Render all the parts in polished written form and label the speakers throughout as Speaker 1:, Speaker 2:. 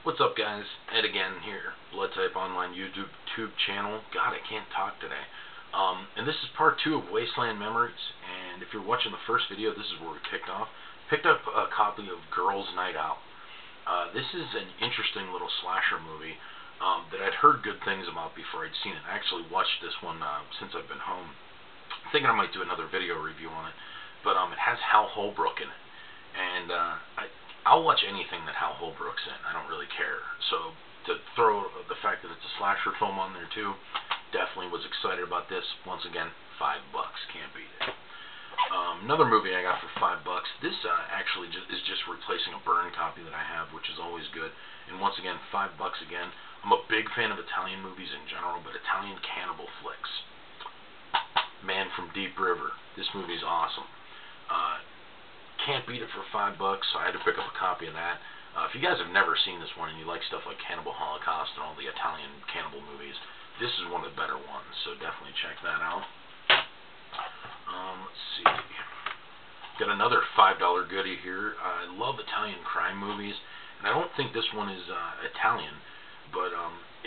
Speaker 1: What's up, guys? Ed again here, BloodtypeOnline YouTube channel. God, I can't talk today. And this is part 2 of Wasteland Memories. And if you're watching the first video, this is where we kicked off. Picked up a copy of Girls' Night Out. This is an interesting little slasher movie that I'd heard good things about before I'd seen it. I actually watched this one since I've been home. I'm thinking I might do another video review on it. But it has Hal Holbrook in it. And I'll watch anything that Hal Holbrook's in. I don't really care. So to throw the fact that it's a slasher film on there too, definitely was excited about this. Once again, $5, can't beat it. Another movie I got for $5. This actually is just replacing a burned copy that I have, which is always good. And once again, $5 again. I'm a big fan of Italian movies in general, but Italian cannibal flicks. Man from Deep River. This movie's awesome. Can't beat it for $5, so I had to pick up a copy of that. If you guys have never seen this one and you like stuff like Cannibal Holocaust and all the Italian cannibal movies, this is one of the better ones, so definitely check that out. Let's see. Got another $5 goodie here. I love Italian crime movies, and I don't think this one is Italian, but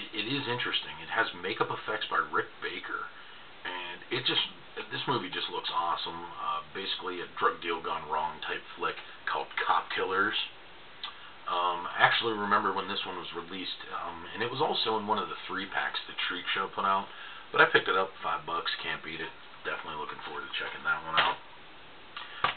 Speaker 1: it is interesting. It has makeup effects by Rick Baker, and this movie just looks awesome. Basically a drug deal gone wrong type flick called Cop Killers. I actually remember when this one was released, and it was also in one of the 3-packs that Shriek Show put out, but I picked it up, $5, can't beat it. Definitely looking forward to checking that one out.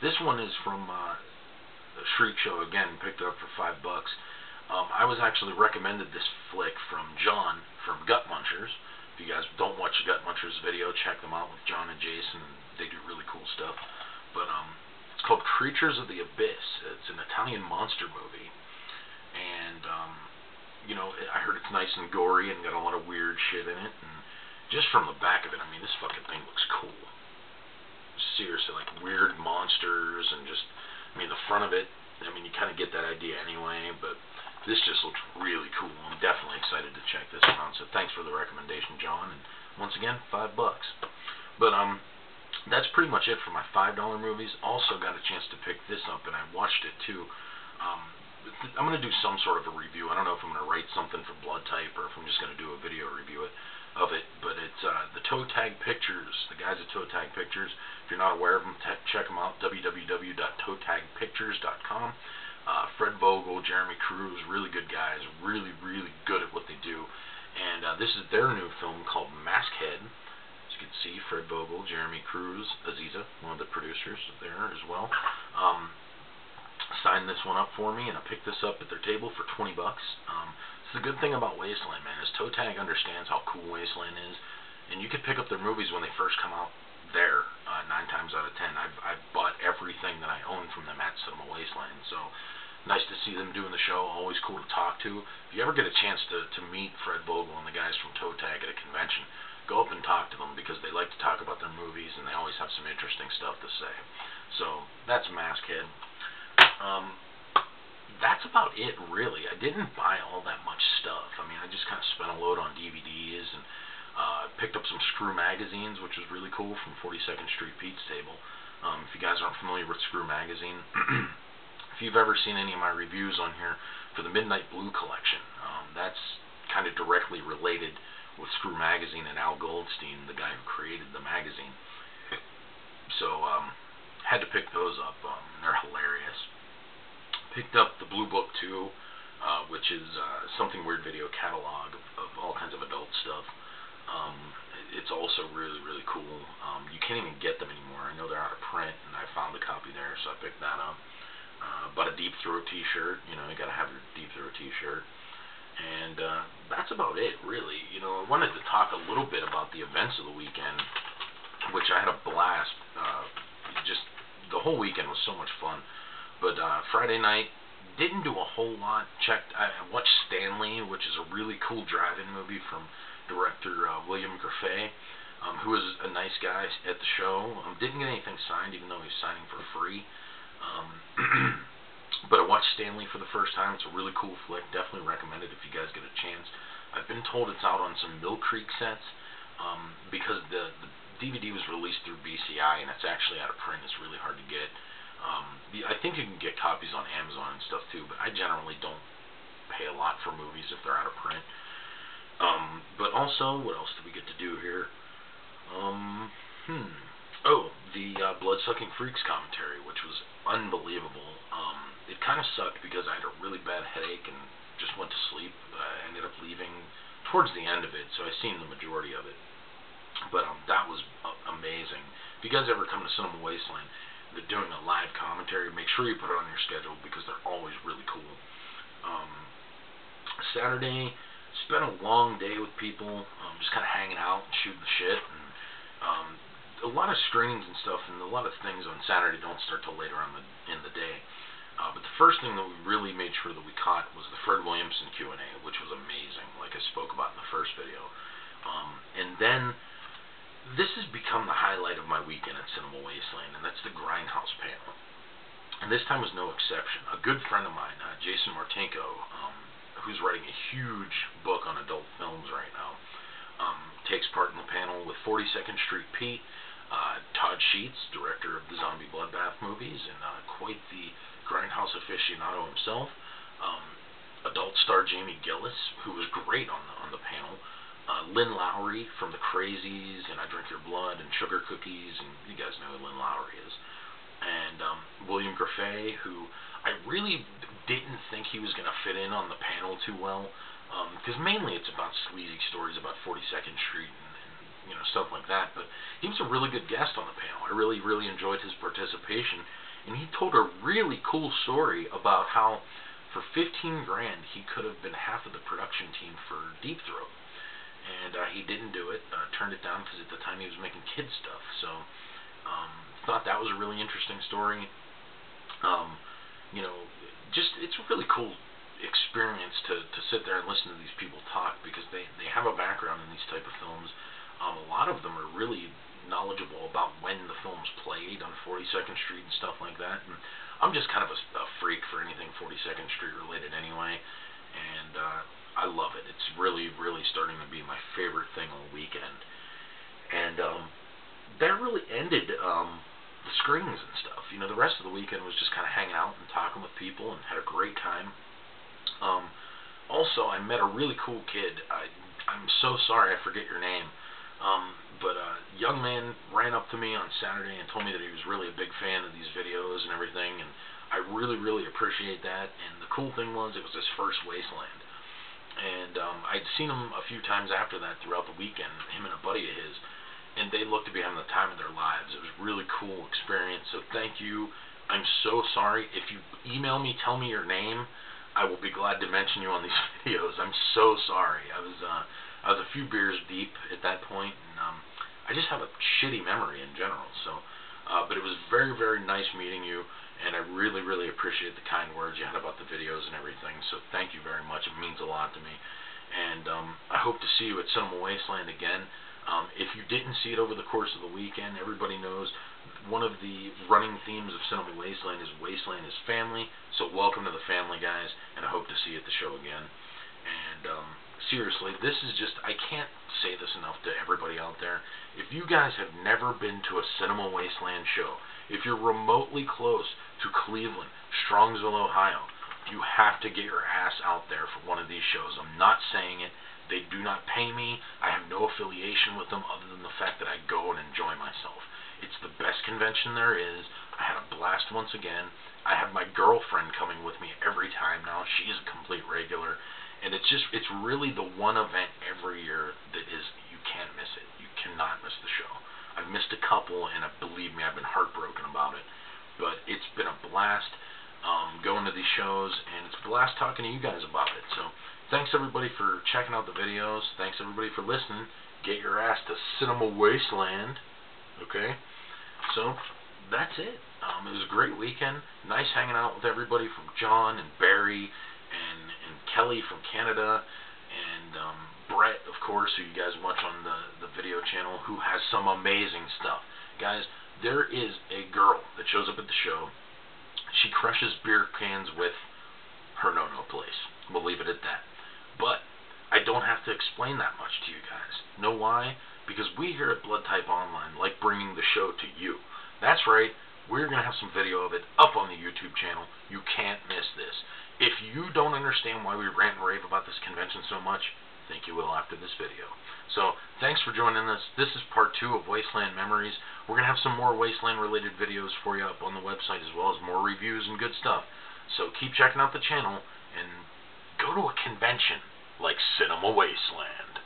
Speaker 1: This one is from the Shriek Show, again, picked it up for $5. I was actually recommended this flick from John from Gut Munchers. If you guys don't watch the Gut Munchers video, check them out with John and Jason. They do really cool stuff. But it's called Creatures of the Abyss. It's an Italian monster movie. And, you know, I heard it's nice and gory and got a lot of weird shit in it. And just from the back of it, I mean, this fucking thing looks cool. Seriously, like weird monsters and just, I mean, the front of it, I mean, you kind of get that idea anyway, but this just looks really cool. I'm definitely excited to check this one out. So thanks for the recommendation, John. And once again, $5. But that's pretty much it for my $5 movies. Also got a chance to pick this up, and I watched it too. I'm going to do some sort of a review. I don't know if I'm going to write something for Blood Type or if I'm just going to do a video review of it. But it's the Toe Tag Pictures. The guys at Toe Tag Pictures. If you're not aware of them, check them out. www.toetagpictures.com. Fred Vogel, Jeremy Cruz, really good guys. Really, really good at what they do. And this is their new film called Maskhead. As you can see, Fred Vogel, Jeremy Cruz, Aziza, one of the producers there as well, signed this one up for me, and I picked this up at their table for $20. It's the good thing about Wasteland, man, is Toe Tag understands how cool Wasteland is, and you can pick up their movies when they first come out there, 9 times out of 10. I've bought everything that I own from them at Cinema Wasteland, so nice to see them doing the show, always cool to talk to. If you ever get a chance to meet Fred Vogel and the guys from Toe Tag at a convention, go up and talk to them, because they like to talk about their movies, and they always have some interesting stuff to say. So, that's Maskhead. That's about it, really. I didn't buy all that much stuff. I mean, I just kind of spent a load on DVDs, and picked up some Screw magazines, which was really cool, from 42nd Street Pete's Table. If you guys aren't familiar with Screw magazine, if you've ever seen any of my reviews on here for the Midnight Blue collection, that's kind of directly related with Screw magazine and Al Goldstein, the guy who created the magazine. So, had to pick those up. They're hilarious. Picked up the Blue Book 2, which is Something Weird video catalog of all kinds of adult stuff. It's also really, really cool. You can't even get them anymore. I know they're out of print, and I found a copy there, so I picked that up. Bought a Deep Throat t-shirt. You know, you gotta have your Deep Throat t-shirt. And that's about it, really. You know, I wanted to talk a little bit about the events of the weekend, which I had a blast. Just the whole weekend was so much fun. But Friday night, didn't do a whole lot. I watched Stanley, which is a really cool drive-in movie from director William Griffey, who is a nice guy at the show. Didn't get anything signed, even though he's signing for free. But I watched Stanley for the first time. It's a really cool flick. Definitely recommend it if you guys get a chance. I've been told it's out on some Mill Creek sets, because the DVD was released through BCI, and it's actually out of print. It's really hard to get. I think you can get copies on Amazon and stuff too, but I generally don't pay a lot for movies if they're out of print. But also, what else did we get to do here? Oh, the Blood-Sucking Freaks commentary, which was unbelievable. It kind of sucked because I had a really bad headache and just went to sleep. I ended up leaving towards the end of it, so I seen the majority of it. But that was amazing. If you guys ever come to Cinema Wasteland, they're doing a live commentary. Make sure you put it on your schedule because they're always really cool. Saturday, spent a long day with people, just kind of hanging out and shooting the shit. And a lot of screenings and stuff, and a lot of things on Saturday don't start till later on in the day. But the first thing that we really made sure that we caught was the Fred Williamson Q&A, which was amazing, like I spoke about in the first video. And then, this has become the highlight of my weekend at Cinema Wasteland, and that's the Grindhouse panel. And this time was no exception. A good friend of mine, Jason Martinko, who's writing a huge book on adult films right now, takes part in the panel with 42nd Street Pete, Todd Sheets, director of the Zombie Bloodbath movies, and quite the Grindhouse aficionado himself. Adult star Jamie Gillis, who was great on the panel. Lynn Lowry from The Crazies and I Drink Your Blood and Sugar Cookies, and you guys know who Lynn Lowry is. And William Graffet, who I really didn't think he was going to fit in on the panel too well, because mainly it's about sleazy stories about 42nd Street and you know, stuff like that. But he was a really good guest on the panel. I really enjoyed his participation, and he told a really cool story about how for 15 grand he could have been half of the production team for Deep Throat. And he didn't do it, turned it down because at the time he was making kids stuff. So, thought that was a really interesting story. You know, just, it's a really cool experience to sit there and listen to these people talk, because they have a background in these type of films. A lot of them are really knowledgeable about when the films played on 42nd Street and stuff like that. And I'm just kind of a freak for anything 42nd Street related anyway. And, I love it. It's really starting to be my favorite thing all weekend. And that really ended the screenings and stuff. You know, the rest of the weekend was just kind of hanging out and talking with people and had a great time. Also, I met a really cool kid. I'm so sorry I forget your name. But a young man ran up to me on Saturday and told me that he was really a big fan of these videos and everything. And I really appreciate that. And the cool thing was, it was his first Wasteland. And I'd seen him a few times after that throughout the weekend, him and a buddy of his, and they looked to be having the time of their lives. It was a really cool experience, so thank you. I'm so sorry. If you email me, tell me your name, I will be glad to mention you on these videos. I'm so sorry. I was a few beers deep at that point, and I just have a shitty memory in general. So, but it was very nice meeting you. And I really appreciate the kind words you had about the videos and everything. So thank you very much. It means a lot to me. And I hope to see you at Cinema Wasteland again. If you didn't see it over the course of the weekend, everybody knows one of the running themes of Cinema Wasteland is Wasteland is family. So welcome to the family, guys. And I hope to see you at the show again. And seriously, this is just, I can't say this enough to everybody out there. If you guys have never been to a Cinema Wasteland show, if you're remotely close to Cleveland, Strongsville, Ohio, you have to get your ass out there for one of these shows. I'm not saying it. They do not pay me. I have no affiliation with them other than the fact that I go and enjoy myself. It's the best convention there is. I had a blast once again. I have my girlfriend coming with me every time now. She's a complete regular. And it's really the one event every year that is, you can't miss it. You cannot miss the show. I've missed a couple, and believe me, I've been heartbroken about it. But it's been a blast going to these shows, and it's a blast talking to you guys about it. So thanks everybody for checking out the videos. Thanks everybody for listening. Get your ass to Cinema Wasteland. Okay? So that's it. It was a great weekend. Nice hanging out with everybody from John and Barry and Kelly from Canada, and Brett, of course, who you guys watch on the video channel, who has some amazing stuff. Guys, there is a girl that shows up at the show. She crushes beer cans with her no-no place. We'll leave it at that. But I don't have to explain that much to you guys. Know why? Because we here at BloodtypeOnline like bringing the show to you. That's right. We're going to have some video of it up on the YouTube channel. You can't miss this. If you don't understand why we rant and rave about this convention so much, I think you will after this video. So, thanks for joining us. This is part 2 of Wasteland Memories. We're going to have some more Wasteland-related videos for you up on the website, as well as more reviews and good stuff. So, keep checking out the channel, and go to a convention like Cinema Wasteland.